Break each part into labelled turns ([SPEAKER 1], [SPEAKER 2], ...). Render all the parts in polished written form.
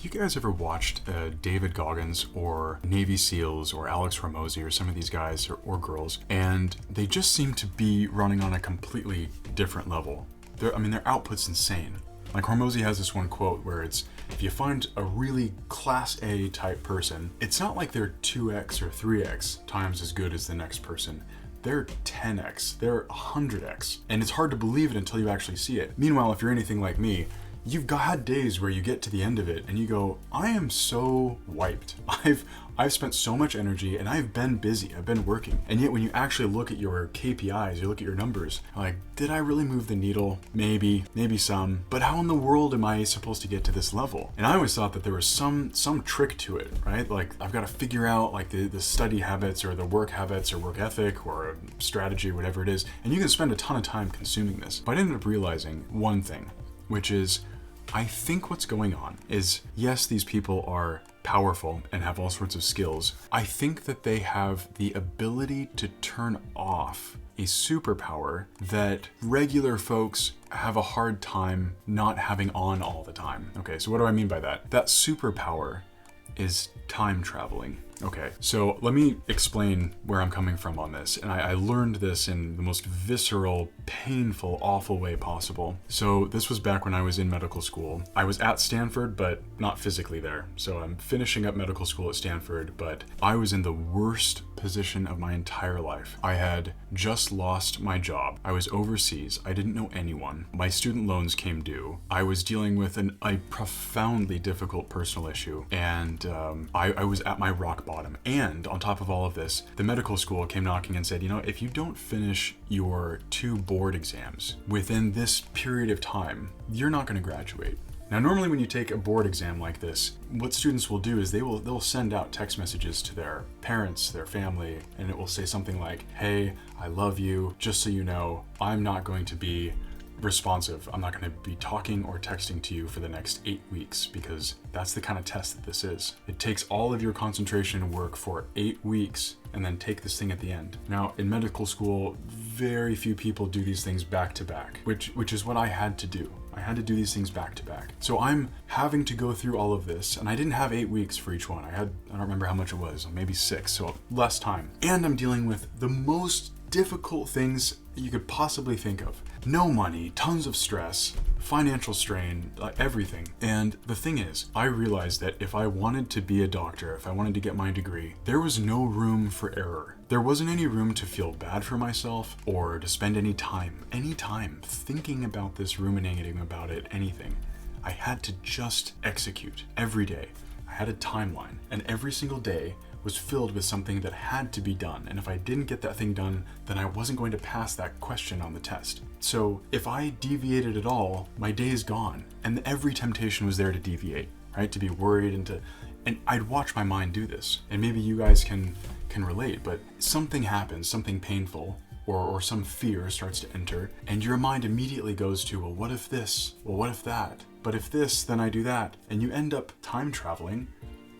[SPEAKER 1] You guys ever watched David Goggins or Navy SEALs or Alex Ramosi or some of these guys or girls, and they just seem to be running on a completely different level? Their output's insane. Like Ramosi has this one quote where it's, if you find a really class A type person, it's not like they're 2x or 3x times as good as the next person. They're 10x, they're 100x, and it's hard to believe it until you actually see it. Meanwhile, if you're anything like me, you've had days where you get to the end of it and you go, I am so wiped. I've spent so much energy and I've been busy, I've been working. And yet when you actually look at your KPIs, you look at your numbers, like, did I really move the needle? Maybe some, but how in the world am I supposed to get to this level? And I always thought that there was some trick to it, right? Like, I've got to figure out like the study habits or the work habits or work ethic or strategy or whatever it is. And you can spend a ton of time consuming this. But I ended up realizing one thing, which is, I think what's going on is, yes, these people are powerful and have all sorts of skills. I think that they have the ability to turn off a superpower that regular folks have a hard time not having on all the time. Okay, so what do I mean by that? That superpower is time traveling. Okay, so let me explain where I'm coming from on this. And I learned this in the most visceral, painful, awful way possible. So this was back when I was in medical school. I was at Stanford, but not physically there. So I'm finishing up medical school at Stanford, but I was in the worst position of my entire life. I had just lost my job. I was overseas. I didn't know anyone. My student loans came due. I was dealing with a profoundly difficult personal issue. And I was at my rock bottom. And on top of all of this, the medical school came knocking and said, if you don't finish your 2 board exams within this period of time, you're not going to graduate. Now, normally when you take a board exam like this, what students will do is they'll send out text messages to their parents, their family, and it will say something like, hey, I love you. Just so you know, I'm not going to be responsive. I'm not going to be talking or texting to you for the next 8 weeks, because that's the kind of test that this is. It takes all of your concentration and work for 8 weeks and then take this thing at the end. Now, in medical school, very few people do these things back to back, which is what I had to do. I had to do these things back to back. So I'm having to go through all of this, and I didn't have 8 weeks for each one. I don't remember how much it was, maybe 6, so less time. And I'm dealing with the most difficult things you could possibly think of. No money, tons of stress, financial strain, everything. And the thing is, I realized that if I wanted to be a doctor, if I wanted to get my degree, there was no room for error. There wasn't any room to feel bad for myself or to spend any time thinking about this, ruminating about it, anything. I had to just execute every day. I had a timeline, and every single day was filled with something that had to be done. And if I didn't get that thing done, then I wasn't going to pass that question on the test. So if I deviated at all, my day is gone. And every temptation was there to deviate, right? To be worried and I'd watch my mind do this. And maybe you guys can relate, but something happens, something painful, or some fear starts to enter, and your mind immediately goes to, well, what if this? Well, what if that? But if this, then I do that. And you end up time traveling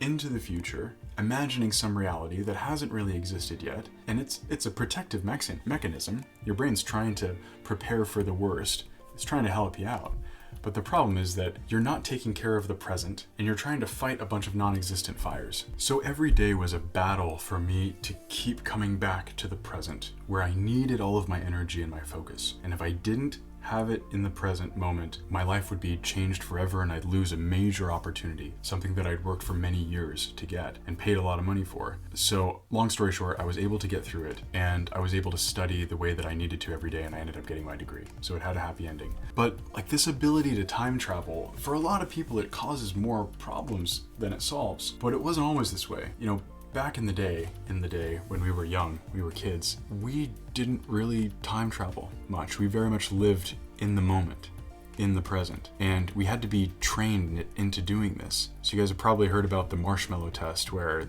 [SPEAKER 1] into the future, imagining some reality that hasn't really existed yet. And it's a protective mechanism. Your brain's trying to prepare for the worst. It's trying to help you out. But the problem is that you're not taking care of the present, and you're trying to fight a bunch of non-existent fires. So every day was a battle for me to keep coming back to the present, where I needed all of my energy and my focus. And if I didn't have it in the present moment, my life would be changed forever, and I'd lose a major opportunity, something that I'd worked for many years to get and paid a lot of money for. So long story short, I was able to get through it, and I was able to study the way that I needed to every day, and I ended up getting my degree. So it had a happy ending. But like, this ability to time travel, for a lot of people, it causes more problems than it solves. But it wasn't always this way. Back in the day when we were young, we were kids, we didn't really time travel much. We very much lived in the moment, in the present, and we had to be trained into doing this. So you guys have probably heard about the marshmallow test, where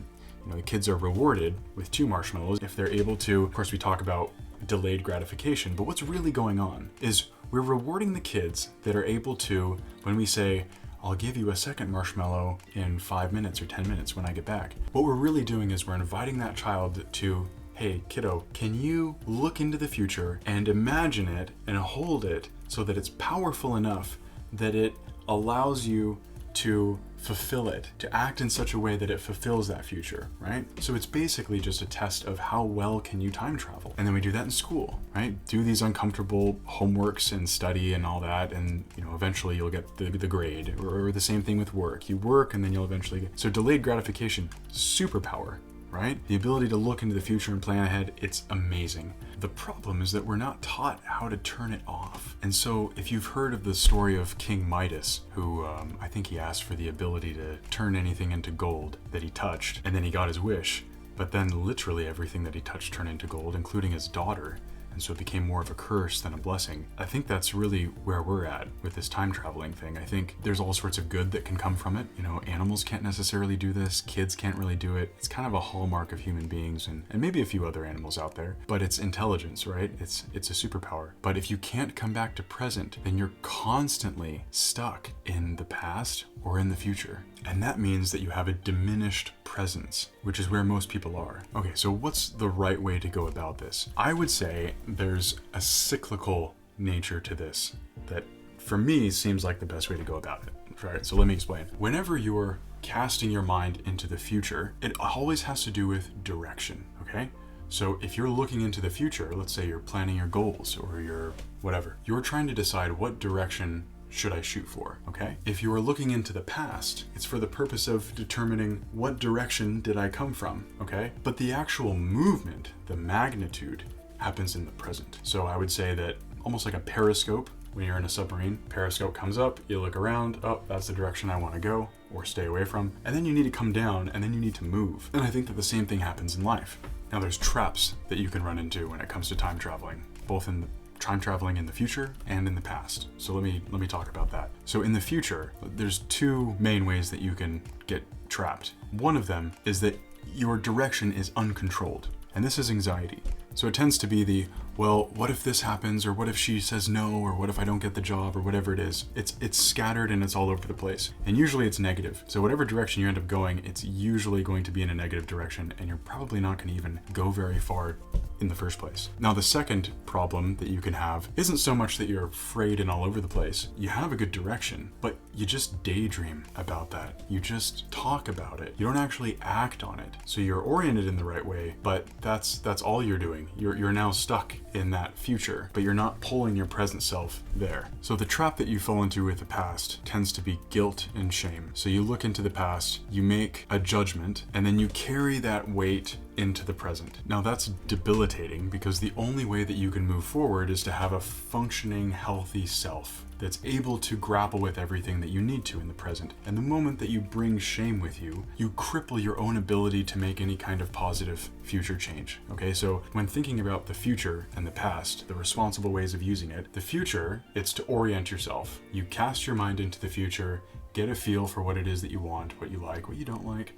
[SPEAKER 1] the kids are rewarded with 2 marshmallows if they're able to. Of course, we talk about delayed gratification, but what's really going on is we're rewarding the kids that are able to, when we say, I'll give you a second marshmallow in 5 minutes or 10 minutes when I get back. What we're really doing is we're inviting that child to, hey, kiddo, can you look into the future and imagine it and hold it so that it's powerful enough that it allows you to fulfill it, to act in such a way that it fulfills that future, right? So it's basically just a test of how well can you time travel. And then we do that in school, right? Do these uncomfortable homeworks and study and all that, and eventually you'll get the grade. Or the same thing with work. You work and then you'll eventually get. So delayed gratification, superpower, right? The ability to look into the future and plan ahead, it's amazing. The problem is that we're not taught how to turn it off. And so if you've heard of the story of King Midas, who I think he asked for the ability to turn anything into gold that he touched, and then he got his wish, but then literally everything that he touched turned into gold, including his daughter. And so it became more of a curse than a blessing. I think that's really where we're at with this time traveling thing. I think there's all sorts of good that can come from it. Animals can't necessarily do this. Kids can't really do it. It's kind of a hallmark of human beings and maybe a few other animals out there. But it's intelligence, right? It's a superpower. But if you can't come back to present, then you're constantly stuck in the past or in the future. And that means that you have a diminished presence, which is where most people are. Okay, so what's the right way to go about this? I would say there's a cyclical nature to this that for me seems like the best way to go about it. Right, so let me explain. Whenever you're casting your mind into the future, it always has to do with direction, okay? So if you're looking into the future, let's say you're planning your goals or your whatever, you're trying to decide what direction should I shoot for, okay? If you are looking into the past, it's for the purpose of determining what direction did I come from, okay? But the actual movement, the magnitude, happens in the present. So I would say that almost like a periscope, when you're in a submarine, periscope comes up, you look around, oh, that's the direction I want to go or stay away from. And then you need to come down and then you need to move. And I think that the same thing happens in life. Now there's traps that you can run into when it comes to time traveling, both in the time traveling in the future and in the past. So let me talk about that. So in the future, there's two main ways that you can get trapped. One of them is that your direction is uncontrolled, and this is anxiety. So it tends to be the, well, what if this happens, or what if she says no, or what if I don't get the job, or whatever it is. It's scattered and it's all over the place. And usually it's negative. So whatever direction you end up going, it's usually going to be in a negative direction, and you're probably not going to even go very far in the first place. Now, the second problem that you can have isn't so much that you're afraid and all over the place. You have a good direction, but you just daydream about that. You just talk about it. You don't actually act on it. So you're oriented in the right way, but that's all you're doing. You're now stuck in that future, but you're not pulling your present self there. So the trap that you fall into with the past tends to be guilt and shame. So you look into the past, you make a judgment, and then you carry that weight into the present. Now that's debilitating because the only way that you can move forward is to have a functioning, healthy self that's able to grapple with everything that you need to in the present. And the moment that you bring shame with you, you cripple your own ability to make any kind of positive future change. Okay, so when thinking about the future and the past, the responsible ways of using it, the future, it's to orient yourself. You cast your mind into the future, get a feel for what it is that you want, what you like, what you don't like,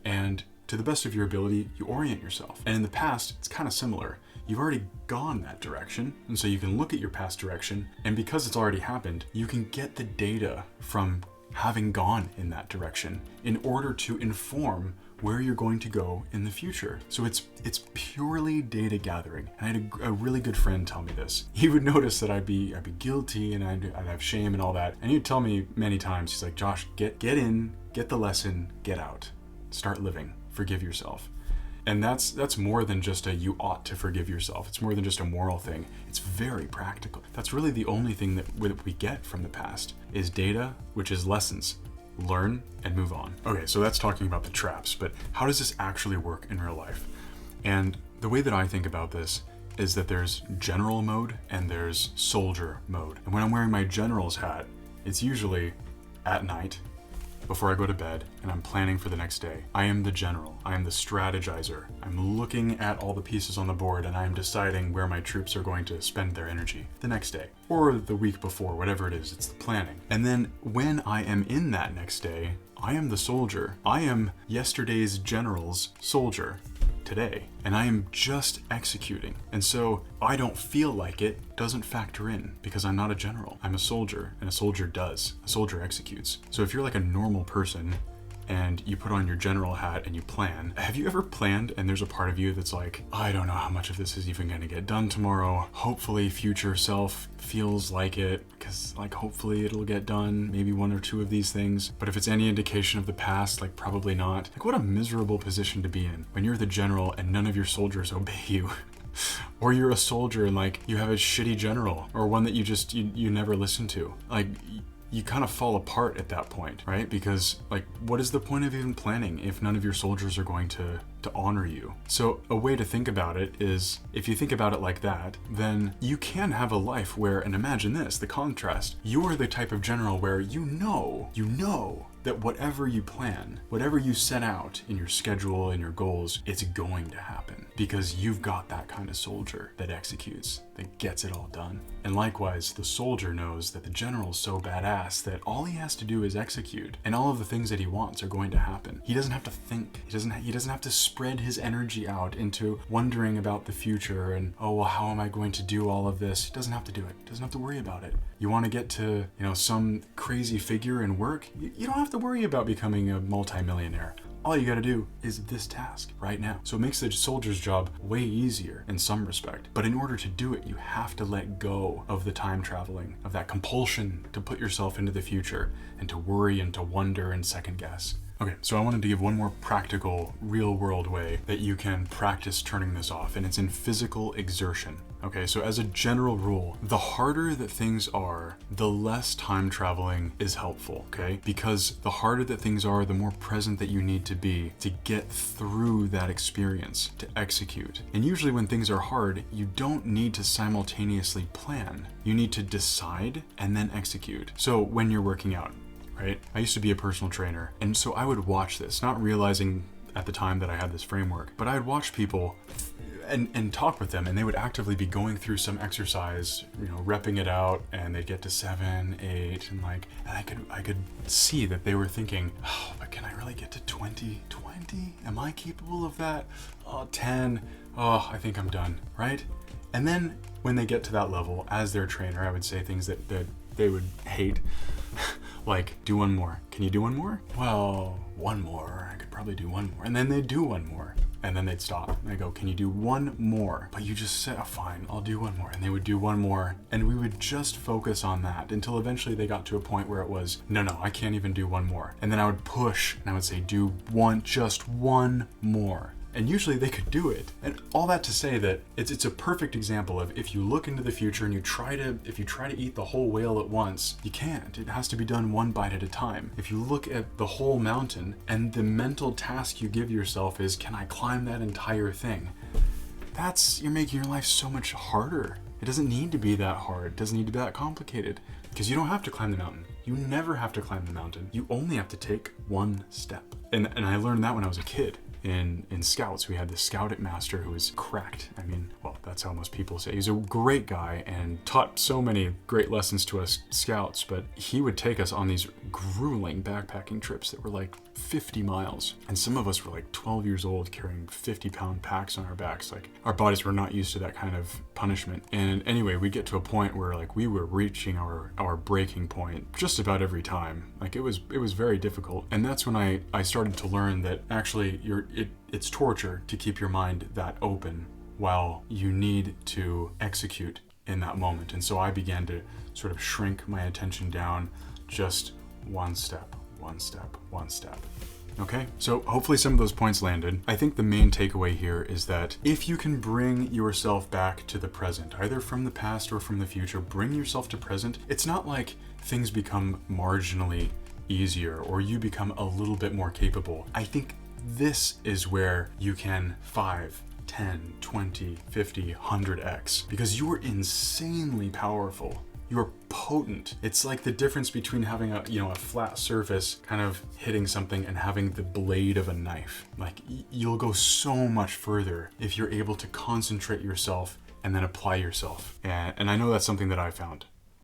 [SPEAKER 1] and to the best of your ability, you orient yourself. And in the past, it's kind of similar. You've already gone that direction, and so you can look at your past direction, and because it's already happened, you can get the data from having gone in that direction in order to inform where you're going to go in the future. So it's purely data gathering. And I had a really good friend tell me this. He would notice that I'd be guilty and I'd have shame and all that. And he'd tell me many times, he's like, Josh, get in, get the lesson, get out, start living, forgive yourself. And that's more than just a you ought to forgive yourself. It's more than just a moral thing. It's very practical. That's really the only thing that we get from the past is data, which is lessons. Learn and move on. Okay, so that's talking about the traps, but how does this actually work in real life? And the way that I think about this is that there's general mode and there's soldier mode. And when I'm wearing my general's hat, it's usually at night, before I go to bed, and I'm planning for the next day. I am the general. I am the strategizer. I'm looking at all the pieces on the board and I am deciding where my troops are going to spend their energy the next day or the week before, whatever it is, it's the planning. And then when I am in that next day, I am the soldier. I am yesterday's general's soldier today, and I am just executing. And so I don't feel like it doesn't factor in because I'm not a general. I'm a soldier, and a soldier does. A soldier executes. So if you're like a normal person, and you put on your general hat and you plan. Have you ever planned and there's a part of you that's like, I don't know how much of this is even going to get done tomorrow. Hopefully future self feels like it, because like hopefully it'll get done, maybe one or two of these things. But if it's any indication of the past, like probably not. Like what a miserable position to be in when you're the general and none of your soldiers obey you. Or you're a soldier and like you have a shitty general, or one that you never listen to. Like you kind of fall apart at that point, right? Because like, what is the point of even planning if none of your soldiers are going to honor you? So a way to think about it is, if you think about it like that, then you can have a life where, and imagine this, the contrast, you're the type of general where you know that whatever you plan, whatever you set out in your schedule and your goals, it's going to happen because you've got that kind of soldier that executes, that gets it all done. And likewise, the soldier knows that the general's so badass that all he has to do is execute, and all of the things that he wants are going to happen. He doesn't have to think. He doesn't have to spread his energy out into wondering about the future and, oh, well, how am I going to do all of this? He doesn't have to do it. Doesn't have to worry about it. You want to get to, some crazy figure in work? You don't have to worry about becoming a multimillionaire. All you got to do is this task right now. So it makes the soldier's job way easier in some respect. But in order to do it, you have to let go of the time traveling, of that compulsion to put yourself into the future and to worry and to wonder and second guess. Okay, so I wanted to give one more practical, real-world way that you can practice turning this off, and it's in physical exertion. Okay, so as a general rule, the harder that things are, the less time traveling is helpful, okay? Because the harder that things are, the more present that you need to be to get through that experience, to execute. And usually when things are hard, you don't need to simultaneously plan. You need to decide and then execute. So when you're working out, right? I used to be a personal trainer, and so I would watch this, not realizing at the time that I had this framework, but I'd watch people and talk with them, and they would actively be going through some exercise, repping it out, and they'd get to 7, 8, and I could see that they were thinking, oh, but can I really get to 20? Am I capable of that? Oh, 10, oh, I think I'm done, right? And then when they get to that level, as their trainer, I would say things that they would hate. Like, do one more. Can you do one more? Well, one more. I could probably do one more. And then they'd do one more. And then they'd stop. And I go, can you do one more? But you just said, oh, fine, I'll do one more. And they would do one more. And we would just focus on that until eventually they got to a point where it was, no, I can't even do one more. And then I would push and I would say, just one more. And usually they could do it. And all that to say that it's a perfect example of, if you look into the future and if you try to eat the whole whale at once, you can't. It has to be done one bite at a time. If you look at the whole mountain and the mental task you give yourself is, can I climb that entire thing? You're making your life so much harder. It doesn't need to be that hard. It doesn't need to be that complicated, because you don't have to climb the mountain. You never have to climb the mountain. You only have to take one step. And I learned that when I was a kid. In Scouts, we had this Scout master who was cracked. I mean, well, that's how most people say. He's a great guy and taught so many great lessons to us Scouts, but he would take us on these grueling backpacking trips that were like 50 miles. And some of us were like 12 years old carrying 50-pound packs on our backs. Like, our bodies were not used to that kind of punishment. And anyway, we'd get to a point where like we were reaching our breaking point just about every time. Like, it was very difficult. And that's when I started to learn that actually it's torture to keep your mind that open while you need to execute in that moment. And so I began to sort of shrink my attention down, just one step. Okay, so hopefully some of those points landed. I think the main takeaway here is that if you can bring yourself back to the present, either from the past or from the future, bring yourself to present. It's not like things become marginally easier or you become a little bit more capable. I think this is where you can 5, 10, 20, 50, 100x, because you are insanely powerful. You're potent. It's like the difference between having a flat surface kind of hitting something and having the blade of a knife. Like, you'll go so much further if you're able to concentrate yourself and then apply yourself. And I know that's something that I found.